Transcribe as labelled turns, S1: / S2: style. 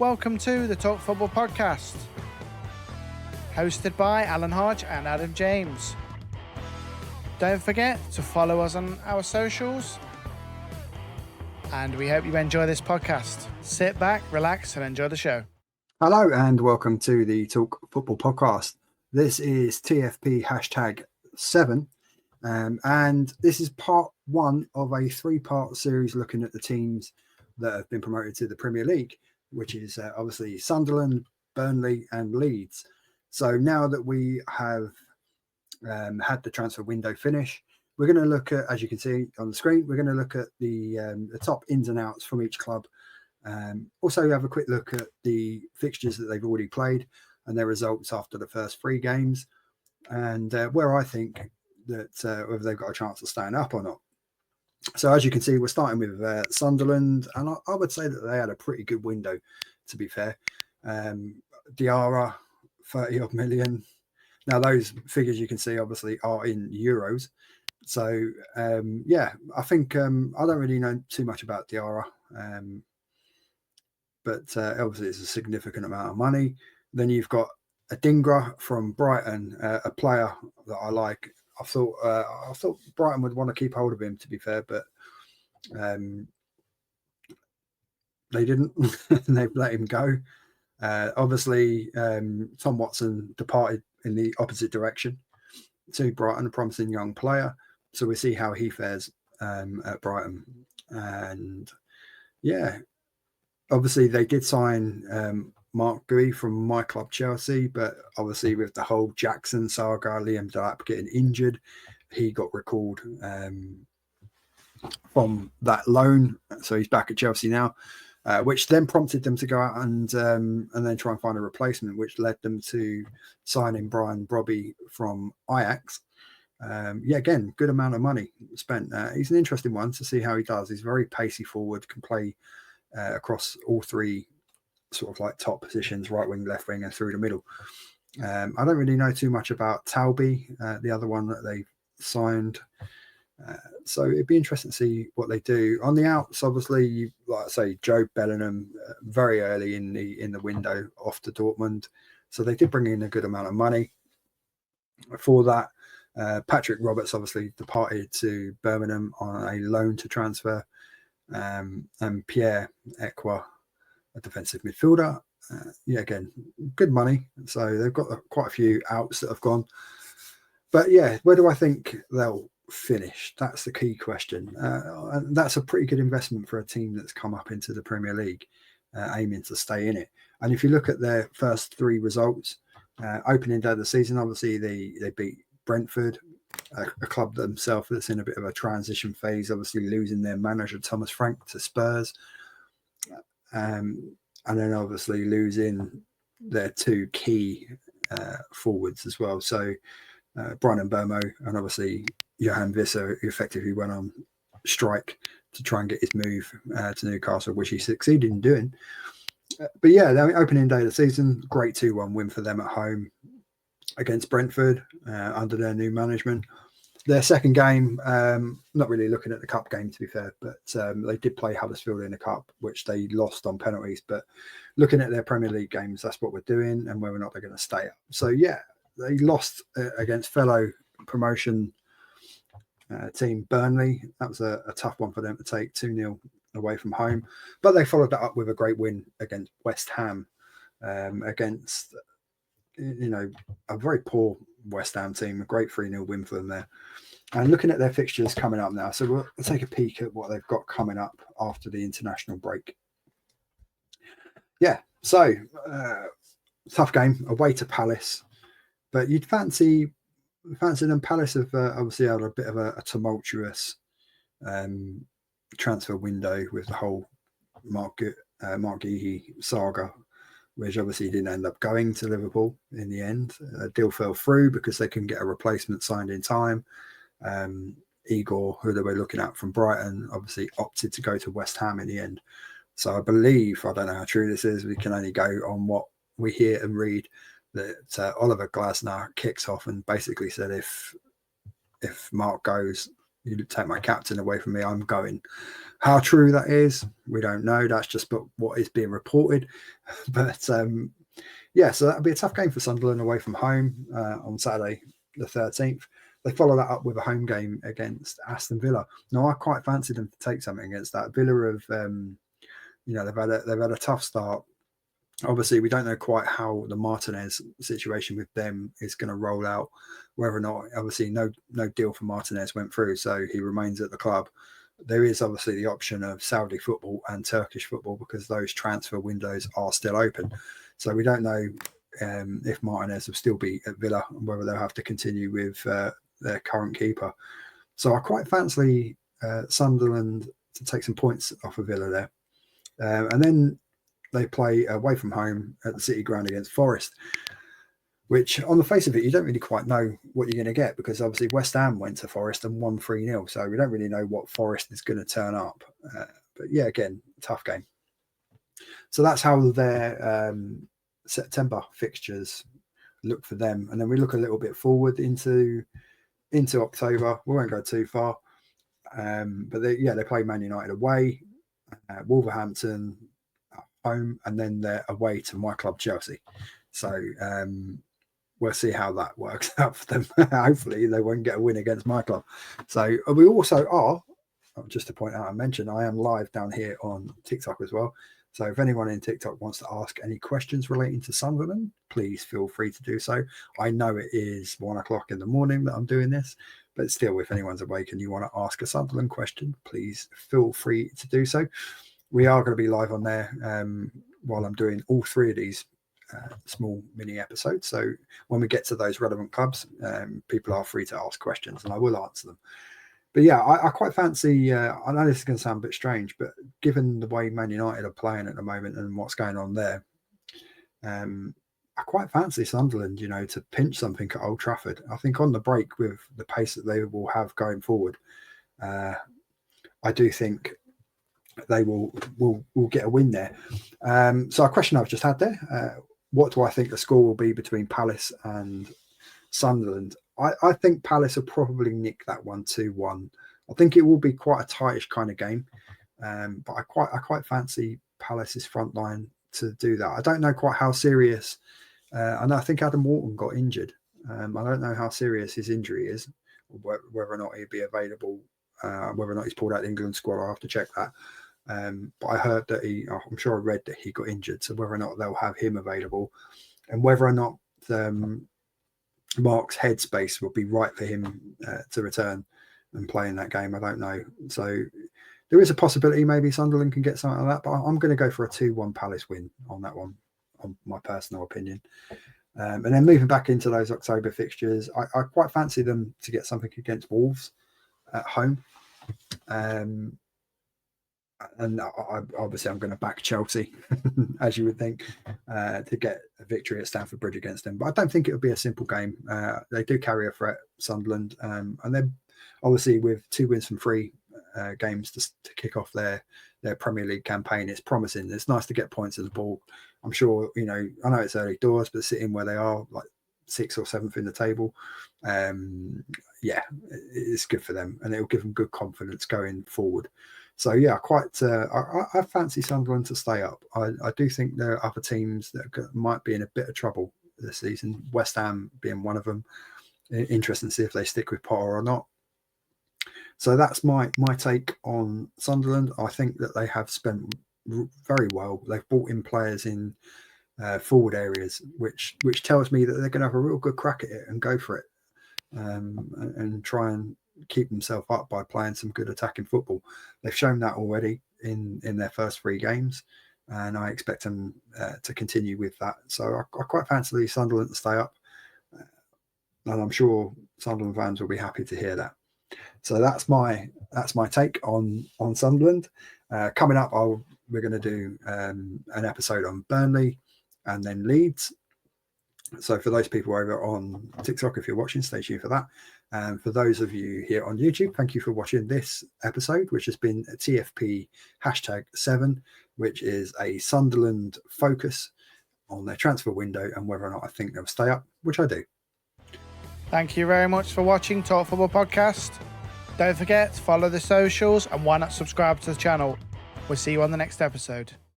S1: Welcome to the Talk Football Podcast, hosted by Alan Hodge and Adam James. Don't forget to follow us on our socials, and we hope you enjoy this podcast. Sit back, relax, and enjoy the show.
S2: Hello, and welcome to the Talk Football Podcast. This is TFP #7, and this is part one of a three-part series looking at the teams that have been promoted to the Premier League, which is obviously Sunderland, Burnley and Leeds. So now that we have had the transfer window finish, we're going to look at, as you can see on the screen, we're going to look at the top ins and outs from each club. Also have a quick look at the fixtures that they've already played and their results after the first three games, and where I think that whether they've got a chance of staying up or not. So as you can see, we're starting with Sunderland, and I would say that they had a pretty good window, to be fair. Diarra, 30 odd million. Now those figures you can see obviously are in euros. So yeah, I think I don't really know too much about Diarra, but obviously it's a significant amount of money. Then you've got a Dingra from Brighton, a player that I like. I thought Brighton would want to keep hold of him, to be fair, but they didn't. They've let him go. Obviously, Tom Watson departed in the opposite direction to Brighton, a promising young player. So we see how he fares at Brighton. And yeah, obviously they did sign Mark Gui from my club Chelsea, but obviously with the whole Jackson saga, Liam Delap getting injured, he got recalled from that loan, so he's back at Chelsea now, which then prompted them to go out and then try and find a replacement, which led them to signing Brian Brobby from Ajax. Yeah, again, good amount of money spent. He's an interesting one to see how he does. He's very pacey forward, can play across all three sort of like top positions, right wing, left wing, and through the middle. I don't really know too much about Talby, the other one that they signed. So it'd be interesting to see what they do on the outs. Obviously, like I say, Joe Bellingham very early in the window off to Dortmund, so they did bring in a good amount of money for that. Patrick Roberts obviously departed to Birmingham on a loan to transfer, and Pierre Ekwa, a defensive midfielder. Yeah, again, good money. So they've got quite a few outs that have gone. But yeah, where do I think they'll finish? That's the key question. And that's a pretty good investment for a team that's come up into the Premier League, aiming to stay in it. And if you look at their first three results, opening day of the season, obviously they beat Brentford, a club themselves that's in a bit of a transition phase, obviously losing their manager Thomas Frank to Spurs. And then obviously losing their two key forwards as well. So Brian Mbomo and obviously Johan Visser, who effectively went on strike to try and get his move to Newcastle, which he succeeded in doing. But yeah, the opening day of the season, great 2-1 win for them at home against Brentford under their new management. Their second game, not really looking at the cup game, to be fair, but they did play Huddersfield in the cup, which they lost on penalties. But looking at their Premier League games, that's what we're doing and whether or not they're going to stay up. So, yeah, they lost against fellow promotion team Burnley. That was a tough one for them to take, 2-0 away from home. But they followed that up with a great win against West Ham, against, a very poor West Ham team, a great 3-0 win for them there. And looking at their fixtures coming up now, so we'll take a peek at what they've got coming up after the international break. Yeah, so tough game away to Palace, but you'd fancy them. Palace have obviously had a bit of a tumultuous transfer window with the whole Mark Guéhi saga, which obviously didn't end up going to Liverpool in the end. Deal fell through because they couldn't get a replacement signed in time. Igor, who they were looking at from Brighton, obviously opted to go to West Ham in the end. So I believe, I don't know how true this is, we can only go on what we hear and read, that Oliver Glasner kicks off and basically said if Mark goes, You take my captain away from me, I'm going. How true that is, we don't know. That's just what is being reported. But yeah, so that'll be a tough game for Sunderland away from home on Saturday the 13th. They follow that up with a home game against Aston Villa. Now, I quite fancy them to take something against that. Villa have, they've had a tough start. Obviously, we don't know quite how the Martinez situation with them is going to roll out, whether or not, obviously, no deal for Martinez went through, so he remains at the club. There is obviously the option of Saudi football and Turkish football because those transfer windows are still open. So we don't know if Martinez will still be at Villa and whether they'll have to continue with their current keeper. So I quite fancy Sunderland to take some points off of Villa there. And then they play away from home at the City Ground against Forest, which on the face of it, you don't really quite know what you're going to get because obviously West Ham went to Forest and won 3-0. So we don't really know what Forest is going to turn up. But yeah, again, tough game. So that's how their September fixtures look for them. And then we look a little bit forward into October. We won't go too far. But they play Man United away, Wolverhampton at home, and then they're away to my club, Chelsea. So we'll see how that works out for them. Hopefully they won't get a win against my club. So we also are, just to point out and mention, I am live down here on TikTok as well. So if anyone in TikTok wants to ask any questions relating to Sunderland, please feel free to do so. I know it is 1 o'clock in the morning that I'm doing this, but still, if anyone's awake and you want to ask a Sunderland question, please feel free to do so. We are going to be live on there while I'm doing all three of these small mini episodes. So when we get to those relevant clubs, people are free to ask questions and I will answer them. But yeah, I quite fancy, I know this is going to sound a bit strange, but given the way Man United are playing at the moment and what's going on there, I quite fancy Sunderland, to pinch something at Old Trafford. I think on the break with the pace that they will have going forward, I do think they will get a win there. So a question I've just had there, what do I think the score will be between Palace and Sunderland? I think Palace will probably nick that one 2-1. I think it will be quite a tightish kind of game, but I quite fancy Palace's front line to do that. I don't know quite how serious. I think Adam Wharton got injured. I don't know how serious his injury is, whether or not he'd be available, whether or not he's pulled out the England squad. I'll have to check that. But I heard that I'm sure I read that he got injured. So whether or not they'll have him available and whether or not Mark's headspace will be right for him to return and play in that game, I don't know. So there is a possibility maybe Sunderland can get something like that, but I'm going to go for a 2-1 Palace win on that one, on my personal opinion. And then moving back into those October fixtures, I quite fancy them to get something against Wolves at home. And obviously I'm going to back Chelsea, as you would think, to get a victory at Stamford Bridge against them. But I don't think it would be a simple game. They do carry a threat, Sunderland, and they're obviously with 2 wins from 3 games to kick off their Premier League campaign. It's promising. It's nice to get points at the ball. I'm sure, I know it's early doors, but sitting where they are, like 6th or 7th in the table, it's good for them, and it will give them good confidence going forward. So yeah, I fancy Sunderland to stay up. I do think there are other teams that might be in a bit of trouble this season. West Ham being one of them. Interesting to see if they stick with Potter or not. So that's my take on Sunderland. I think that they have spent very well. They've brought in players in forward areas, which tells me that they're going to have a real good crack at it and go for it, and try and keep themselves up by playing some good attacking football. They've shown that already in their first 3 games, and I expect them to continue with that. So I quite fancy Sunderland to stay up, and I'm sure Sunderland fans will be happy to hear that. So that's my take on Sunderland. Coming up, we're going to do an episode on Burnley and then Leeds. So for those people over on TikTok, if you're watching, stay tuned for that. And for those of you here on YouTube, thank you for watching this episode, which has been a TFP #7, which is a Sunderland focus on their transfer window and whether or not I think they'll stay up, which I do.
S1: Thank you very much for watching Talk Football Podcast. Don't forget to follow the socials and why not subscribe to the channel. We'll see you on the next episode.